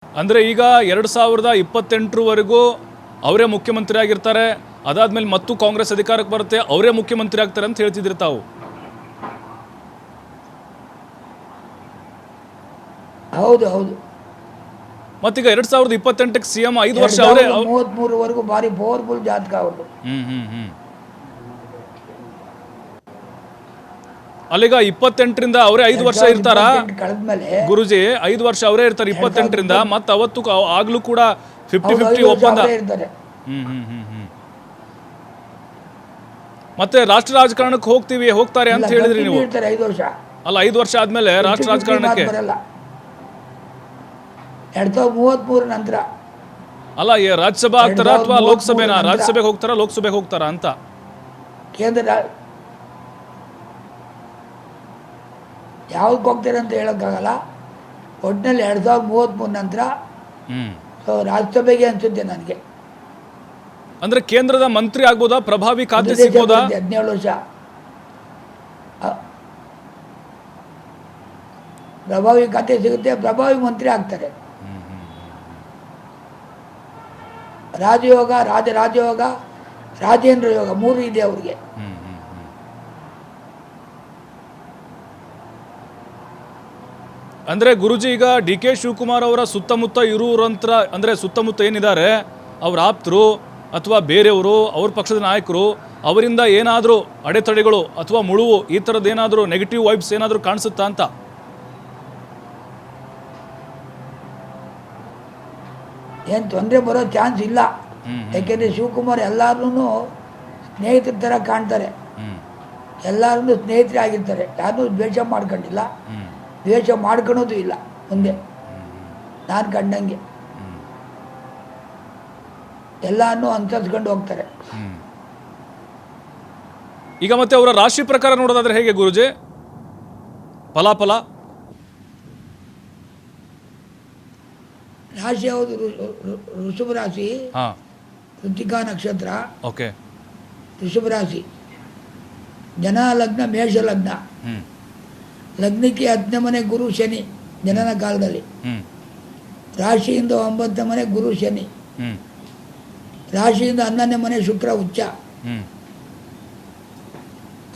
ಅಂದರೆ ಈಗ 2028ರವರೆಗೂ ಅವರೇ ಮುಖ್ಯಮಂತ್ರಿ ಆಗಿರ್ತಾರೆ. ಅದಾದ್ಮೇಲೆ ಮತ್ತು ಕಾಂಗ್ರೆಸ್ ಅಧಿಕಾರಕ್ಕೆ ಬರುತ್ತೆ, ಅವರೇ ಮುಖ್ಯಮಂತ್ರಿ ಆಗ್ತಾರೆ ಅಂತ ಹೇಳ್ತಿದ್ರಿ ತಾವು. ಹೌದು ಹೌದು. ಮತ್ತೀಗ 2028ಕ್ಕೆ ಸಿಎಂ 5 ವರ್ಷ ಅವರೇ 33ವರೆಗೂ ಭಾರಿ ಪವರ್ಫುಲ್ ಜಾತಕ ಅವ್ರದ್ದು. ಅಲ್ಲಿಗ 28ರಿಂದ ಅವರೇ 5 ವರ್ಷ ಇರ್ತಾರಾ ಕಳೆದ್ಮೇಲೆ ಗುರುಜಿ? 5 ವರ್ಷ ಅವರೇ ಇರ್ತಾರೆ 28ರಿಂದ. ಮತ್ತೆ ಅವತ್ತು ಆಗ್ಲೂ ಕೂಡ 50-50 ಒಪ್ಪಂದ. ಮತ್ತೆ ರಾಷ್ಟ್ರ ರಾಜಕಾರಣಕ್ಕೆ ಹೋಗ್ತಾರೆ ಅಂತ ಹೇಳಿದ್ರಿ ನೀವು. 5 ವರ್ಷ ಅಲ್ಲ, 5 ವರ್ಷ ಆದ್ಮೇಲೆ ರಾಷ್ಟ್ರ ರಾಜಕಾರಣಕ್ಕೆ 2033 ನಂತರ ಅಲ್ಲ, ರಾಜ್ಯಸಭಾ ಆಗ್ತಾರಾ ಅಥವಾ ಲೋಕಸಭೆನಾ? ರಾಜ್ಯಸಭೆಗೆ ಹೋಗ್ತಾರಾ ಲೋಕಸಭೆಗೆ ಹೋಗ್ತಾರಾ ಅಂತ ಕೇಂದ್ರ ಯಾವ್ದಕ್ಕೆ ಹೋಗ್ತಾರೆ ಅಂತ ಹೇಳೋಕ್ಕಾಗಲ್ಲ. ಒಟ್ಟಿನಲ್ಲಿ 2033 ನಂತರ ರಾಜ್ಯಸಭೆಗೆ ಅನ್ಸುತ್ತೆ ನನಗೆ. ಅಂದ್ರೆ ಕೇಂದ್ರದ ಮಂತ್ರಿ ಆಗ್ಬೋದಾ? ಪ್ರಭಾವಿ ಖಾತೆ ಸಿಗ್ಬೋದಾ? 17 ವರ್ಷ ಪ್ರಭಾವಿ ಖಾತೆ ಸಿಗುತ್ತೆ, ಪ್ರಭಾವಿ ಮಂತ್ರಿ ಆಗ್ತಾರೆ. ರಾಜಯೋಗ, ರಾಜಯೋಗ, ರಾಜೇಂದ್ರ ಯೋಗ 3 ಇದೆ ಅವ್ರಿಗೆ. ಅಂದ್ರೆ ಗುರುಜಿ, ಈಗ ಡಿ ಕೆ ಶಿವಕುಮಾರ್ ಅವರ ಸುತ್ತಮುತ್ತ ಇರುವಂತರ, ಅಂದ್ರೆ ಸುತ್ತಮುತ್ತ ಏನಿದ್ದಾರೆ ಅವ್ರ ಆಪ್ತರು ಅಥವಾ ಬೇರೆಯವರು, ಅವ್ರ ಪಕ್ಷದ ನಾಯಕರು, ಅವರಿಂದ ಏನಾದರೂ ಅಡೆತಡೆಗಳು ಅಥವಾ ಮುಳುವು, ಈ ಥರದ್ದು ಏನಾದರೂ ನೆಗೆಟಿವ್ ವೈಬ್ಸ್ ಏನಾದರೂ ಕಾಣಿಸುತ್ತಾ ಅಂತ? ಏನು ತೊಂದರೆ ಬರೋ ಚಾನ್ಸ್ ಇಲ್ಲ. ಯಾಕೆಂದರೆ ಶಿವಕುಮಾರ್ ಎಲ್ಲರೂ ಸ್ನೇಹಿತರ ಥರ ಕಾಣ್ತಾರೆ, ಎಲ್ಲರೂ ಸ್ನೇಹಿತರೇ ಆಗಿರ್ತಾರೆ, ಯಾರನ್ನೂ ದ್ವೇಷ ಮಾಡ್ಕೊಂಡಿಲ್ಲ, ದ್ವೇಷ ಮಾಡ್ಕೊಳೋದು ಇಲ್ಲ ಮುಂದೆ ನಾನು ಕಂಡಂಗೆ. ಎಲ್ಲಾನು ಅನುಸರಿಸ್ಕೊಂಡು ಹೋಗ್ತಾರೆ. ಈಗ ಮತ್ತೆ ಅವರ ರಾಶಿ ಪ್ರಕಾರ ನೋಡೋದಾದ್ರೆ ಹೇಗೆ ಗುರುಜಿ? ಫಲಾಫಲ ರಾಶಿ ಯಾವುದು? ಋಷಭ ರಾಶಿ, ಕೃತಿಕಾ ನಕ್ಷತ್ರ. ಓಕೆ. ಋಷಭ ರಾಶಿ, ಜನ ಲಗ್ನ ಮೇಷ ಲಗ್ನ. ಲಗ್ನಕ್ಕೆ 10ನೇ ಮನೆ ಗುರು ಶನಿ ಜನನ ಕಾಲದಲ್ಲಿ. ರಾಶಿಯಿಂದ 9ನೇ ಮನೆ ಗುರು ಶನಿ. ರಾಶಿಯಿಂದ 11ನೇ ಮನೆ ಶುಕ್ರ ಉಚ್ಚ.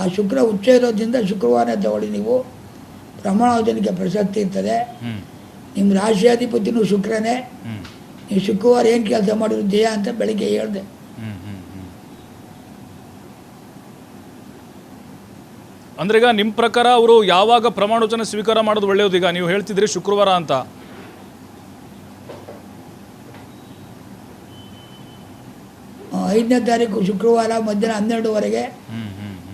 ಆ ಶುಕ್ರ ಉಚ್ಚ ಇರೋದ್ರಿಂದ ಶುಕ್ರವಾರ ತಗೊಳ್ಳಿ ನೀವು, ಪ್ರಮಾಣವಚನಕ್ಕೆ ಪ್ರಸಕ್ತಿ ಇರ್ತದೆ. ನಿಮ್ಮ ರಾಶಿಯಾಧಿಪತಿನೂ ಶುಕ್ರನೇ. ನೀವು ಶುಕ್ರವಾರ ಏನು ಕೆಲಸ ಮಾಡಿದ್ರು ಜಯ ಅಂತ ಬೆಳಿಗ್ಗೆ ಹೇಳಿದೆ. ಅಂದ್ರೆ ಈಗ ನಿಮ್ಮ ಪ್ರಕಾರ ಅವರು ಯಾವಾಗ ಪ್ರಮಾಣವಚನ ಸ್ವೀಕಾರ ಮಾಡೋದು ಒಳ್ಳೆಯದು? ಈಗ ನೀವು ಹೇಳ್ತಿದ್ರಿ ಶುಕ್ರವಾರ ಅಂತ. 5ನೇ ತಾರೀಕು ಶುಕ್ರವಾರ ಮಧ್ಯಾಹ್ನ 12ವರೆಗೆ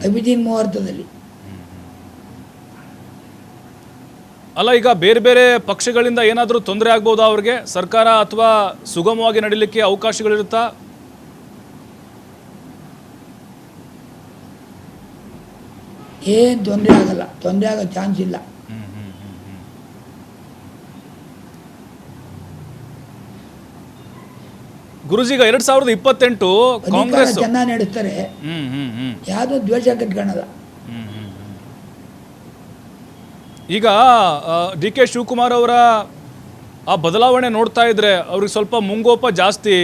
ಅಭಿಜಿನ್ ಮುಹೂರ್ತದಲ್ಲಿ. ಅಲ್ಲ, ಈಗ ಬೇರೆ ಬೇರೆ ಪಕ್ಷಗಳಿಂದ ಏನಾದರೂ ತೊಂದರೆ ಆಗ್ಬೋದಾ ಅವ್ರಿಗೆ? ಸರ್ಕಾರ ಅಥವಾ ಸುಗಮವಾಗಿ ನಡೀಲಿಕ್ಕೆ ಅವಕಾಶಗಳಿರುತ್ತಾ? ಏನು ತೊಂದರೆ ಆಗಲ್ಲ, ತೊಂದರೆ ಆಗೋ ಚಾನ್ಸ್ ಇಲ್ಲ. ಗುರುಜಿ, ಈಗ 2028 ಕಾಂಗ್ರೆಸ್ ಚೆನ್ನಾಗಿ ನಡೆಸ್ತಾರೆ, ಯಾವುದೋ ದ್ವೇಷ ಕಟ್ಕೊಳ್ಳಲ್ಲ. ಈಗ ಡಿ ಕೆ ಶಿವಕುಮಾರ್ ಅವರ ಆ ಬದಲಾವಣೆ ನೋಡ್ತಾ ಇದ್ರೆ ಅವ್ರಿಗೆ ಸ್ವಲ್ಪ ಮುಂಗೋಪ ಜಾಸ್ತಿ,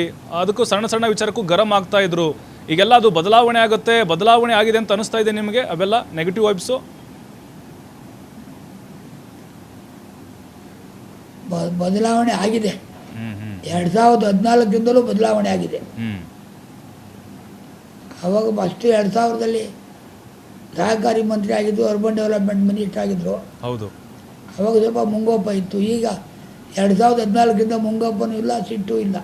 ಅದಕ್ಕೂ ಸಣ್ಣ ಸಣ್ಣ ವಿಚಾರಕ್ಕೂ ಗರಂ ಆಗ್ತಾ ಇದ್ರು. ಈಗೆಲ್ಲ ಅದು ಬದಲಾವಣೆ ಆಗಿದೆ ಅಂತ ಅನಿಸ್ತಾ ಇದೆ ನಿಮಗೆ? ಅವೆಲ್ಲ ನೆಗೆಟಿವ್ ವೈಬ್ಸು ಬದಲಾವಣೆ ಆಗಿದೆ. 2014ರಿಂದಲೂ ಬದಲಾವಣೆ ಆಗಿದೆ. ಅವಾಗ ಫಸ್ಟ್ 2000ರಲ್ಲಿ ಸಹಕಾರಿ ಮಂತ್ರಿ ಆಗಿದ್ದು, ಅರ್ಬನ್ ಡೆವಲಪ್ಮೆಂಟ್ ಮಿನಿಸ್ಟರ್ ಆಗಿದ್ರು. ಹೌದು. ಅವಾಗ ಸ್ವಲ್ಪ ಮುಂಗೋಪ ಇತ್ತು. ಈಗ 2014ರಿಂದ ಮುಂಗೋಪನೂ ಇಲ್ಲ, ಸಿಟ್ಟು ಇಲ್ಲ,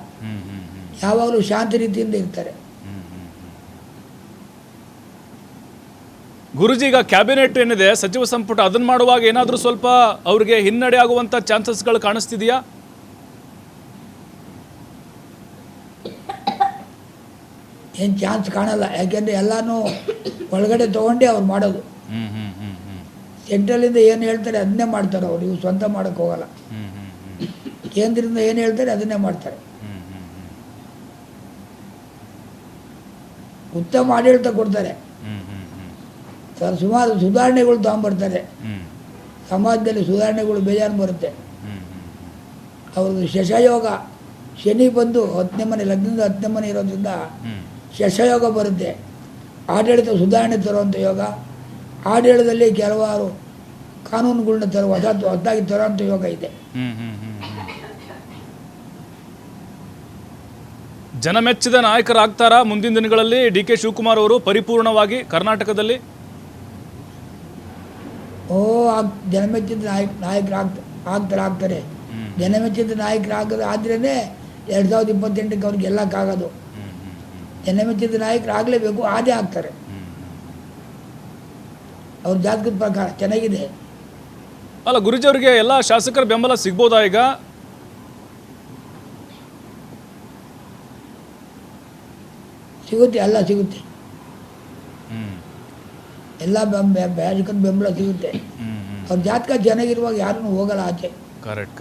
ಯಾವಾಗಲೂ ಶಾಂತಿ ರೀತಿಯಿಂದ ಇರ್ತಾರೆ. ಗುರುಜಿ, ಈಗ ಕ್ಯಾಬಿನೆಟ್ ಏನಿದೆ, ಸಚಿವ ಸಂಪುಟ, ಅದನ್ನ ಮಾಡುವಾಗ ಏನಾದರೂ ಸ್ವಲ್ಪ ಅವ್ರಿಗೆ ಹಿನ್ನಡೆ ಆಗುವಂಥ ಚಾನ್ಸಸ್ಗಳು ಕಾಣಿಸ್ತಿದೆಯಾ? ಏನು ಚಾನ್ಸ್ ಕಾಣಲ್ಲ. ಯಾಕೆಂದರೆ ಎಲ್ಲನೂ ಒಳಗಡೆ ತೊಗೊಂಡೇ ಅವ್ರು ಮಾಡೋದು. ಸೆಂಟ್ರಲಿಂದ ಏನು ಹೇಳ್ತಾರೆ ಅದನ್ನೇ ಮಾಡ್ತಾರೆ ಅವ್ರು. ಇವು ಸ್ವಂತ ಮಾಡೋಕ್ಕೆ ಹೋಗಲ್ಲ. ಕೇಂದ್ರದಿಂದ ಏನು ಹೇಳ್ತಾರೆ ಅದನ್ನೇ ಮಾಡ್ತಾರೆ. ಉತ್ತಮ ಆಡಳಿತ ಕೊಡ್ತಾರೆ. ಸುಮಾರು ಸುಧಾರಣೆಗಳು ತಗೊಂಡ್ಬರ್ತಾರೆ. ಸಮಾಜದಲ್ಲಿ ಸುಧಾರಣೆಗಳು ಬೇಜಾರು ಬರುತ್ತೆ. ಅವ್ರದ್ದು ಶಶಯೋಗ, ಶನಿ ಬಂದು 10ನೇ ಮನೆ, ಲಗ್ನದ 10ನೇ ಮನೆ ಇರೋದ್ರಿಂದ ಶಶಯೋಗ ಬರುತ್ತೆ. ಆಡಳಿತ ಸುಧಾರಣೆ ತರುವಂಥ ಯೋಗ, ಆಡಳಿತದಲ್ಲಿ ಕೆಲವಾರು ಕಾನೂನುಗಳನ್ನ ಹೊಸದಾಗಿ ತರುವಂಥ ಯೋಗ ಇದೆ. ಜನಮೆಚ್ಚಿದ ನಾಯಕರಾಗ್ತಾರಾ ಮುಂದಿನ ದಿನಗಳಲ್ಲಿ ಡಿ ಕೆ ಶಿವಕುಮಾರ್ ಅವರು ಪರಿಪೂರ್ಣವಾಗಿ ಕರ್ನಾಟಕದಲ್ಲಿ? ಜನಮೆಚ್ಚಿದ ಆಗ್ತಾರೆ. ಜನಮೆಚ್ಚಿದ ಆದ್ರೇ 2028ಕ್ಕೆ ಅವ್ರಿಗೆ ಗೆಲ್ಲಕ್ಕಾಗೋದು. ಜನಮೆಚ್ಚಿದ ನಾಯಕರಾಗಲೇಬೇಕು, ಅದೇ ಆಗ್ತಾರೆ. ಅವ್ರ ಜಾತಕದ ಪ್ರಕಾರ ಚೆನ್ನಾಗಿದೆ. ಅಲ್ಲ ಗುರುಜಿ, ಅವರಿಗೆ ಎಲ್ಲ ಶಾಸಕರ ಬೆಂಬಲ ಸಿಗ್ಬೋದಾ ಈಗ? ಸಿಗುತ್ತೆ, ಎಲ್ಲ ಸಿಗುತ್ತೆ. ಎಲ್ಲ ಶಾಸಕರ ಬೆಂಬಲ ಸಿಗುತ್ತೆ. ಅವ್ರ ಜಾತಕ ಚೆನ್ನಾಗಿರುವಾಗ ಯಾರನ್ನು ಹೋಗಲ್ಲ ಆಚೆ. ಕರೆಕ್ಟ್.